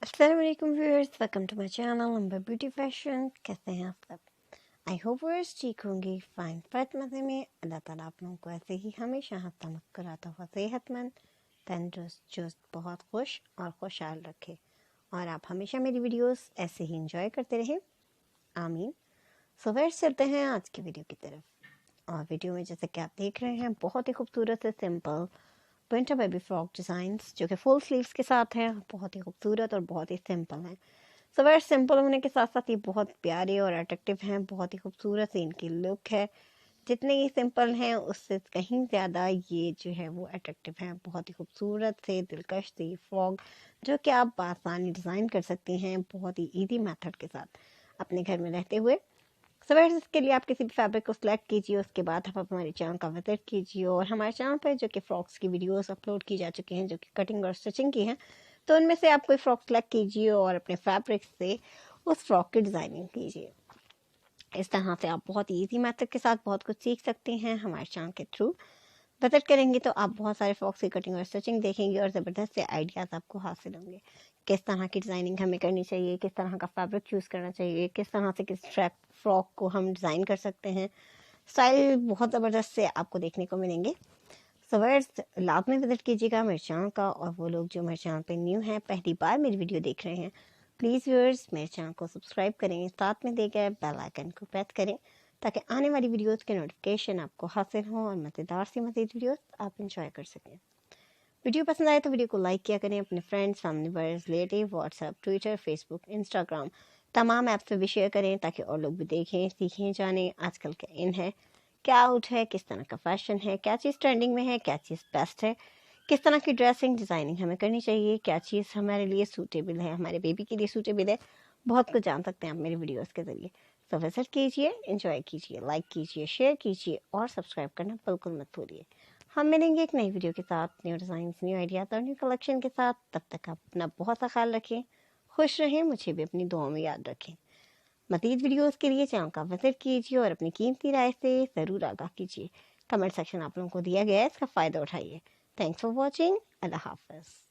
अस्सलाम वालेकुम viewers, welcome to my channel number beauty fashion. कैसे हैं आप सब? आई होप व्यूअर्स ठीक होंगे, फाइन फट मज़े में। अल्लाह ताला आप लोगों को ऐसे ही हमेशा हफ्ता मुस्कुराता हुआ सेहतमंद तंदुरुस्त चुस्त बहुत खुश और खुशहाल रखे और आप हमेशा मेरी वीडियोस ऐसे ही इंजॉय करते रहें, आमीन। सो व्यूअर्स चलते हैं आज की वीडियो की तरफ। और वीडियो में जैसे कि आप देख रहे हैं बहुत ही खूबसूरत से simple winter baby frock designs जो कि फुल स्लीव्स के साथ हैं, बहुत ही खूबसूरत और बहुत ही सिंपल हैं। सो वेरी सिंपल होने के साथ साथ ये बहुत प्यारे और अट्रैक्टिव हैं, बहुत ही खूबसूरत सी इनकी लुक है। जितने ये सिंपल हैं उससे कहीं ज़्यादा ये जो है वो अट्रैक्टिव हैं। बहुत ही खूबसूरत से दिलकश सी फ्रॉक जो कि आप बआसानी डिज़ाइन कर सकती हैं बहुत ही ईजी मेथड के साथ अपने घर में रहते हुए। सो so, इसके लिए आप किसी भी फैब्रिक को सिलेक्ट कीजिए, उसके बाद आप हमारे चैनल का विजिट कीजिए और हमारे चैनल पर जो कि फ्रॉक्स की वीडियोस अपलोड की जा चुकी हैं जो कि कटिंग और स्टिचिंग की हैं, तो उनमें से आप कोई फ्रॉक सिलेक्ट कीजिए और अपने फैब्रिक से उस फ्रॉक की डिज़ाइनिंग कीजिए। इस तरह से आप बहुत ईजी मेथड के साथ बहुत कुछ सीख सकते हैं हमारे चैनल के थ्रू। विजिट करेंगे तो आप बहुत सारे फ्रॉक्स की कटिंग और स्टिचिंग देखेंगे और ज़बरदस्त से आइडियाज़ आपको हासिल होंगे। किस तरह की डिज़ाइनिंग हमें करनी चाहिए, किस तरह का फैब्रिक चूज़ करना चाहिए, किस तरह से किस फ्रॉक को हम डिज़ाइन कर सकते हैं। स्टाइल बहुत ज़बरदस्त से आपको देखने को मिलेंगे। सो व्यूअर्स लाजमी विजिट कीजिएगा मेरे चैनल का। और वो लोग जो मेरे चैनल पे न्यू हैं, पहली बार मेरी वीडियो देख रहे हैं, प्लीज़ व्यूअर्स मेरे चैनल को सब्सक्राइब करें, साथ में दिए गए बेल आइकन को प्रेस करें ताकि आने वाली वीडियोस के नोटिफिकेशन आपको हासिल हो और मज़ेदार सी मज़ीद वीडियोस आप इंजॉय कर सकें। वीडियो पसंद आए तो वीडियो को लाइक किया करें, अपने friends, family members, relative, WhatsApp, Twitter, Facebook, Instagram तमाम ऐप्स पे भी शेयर करें ताकि और लोग भी देखें, सीखें, जानें आजकल क्या इन है, क्या आउट है, किस तरह का फैशन है, क्या चीज़ ट्रेंडिंग में है, क्या चीज़ बेस्ट है, किस तरह की ड्रेसिंग डिज़ाइनिंग हमें करनी चाहिए, क्या चीज़ हमारे लिए सूटेबल है, हमारे बेबी के लिए सूटेबल है। बहुत कुछ जान सकते हैं आप मेरी वीडियोस के ज़रिए। तो विजिट कीजिए, एंजॉय कीजिए, लाइक कीजिए, शेयर कीजिए और सब्सक्राइब करना बिल्कुल मत भूलिए। हम मिलेंगे एक नई वीडियो के साथ, न्यू डिज़ाइन, न्यू आइडियाज़ और न्यू कलेक्शन के साथ। तब तक आप अपना बहुत सा ख्याल रखें, खुश रहें, मुझे भी अपनी दुआओं में याद रखें। मज़ीद वीडियोस के लिए चैनल का विजिट कीजिए और अपनी कीमती राय से ज़रूर आगाह कीजिए। कमेंट सेक्शन आप लोगों को दिया गया है, इसका फ़ायदा उठाइए। Thanks for watching. अल्लाह हाफ़िज़।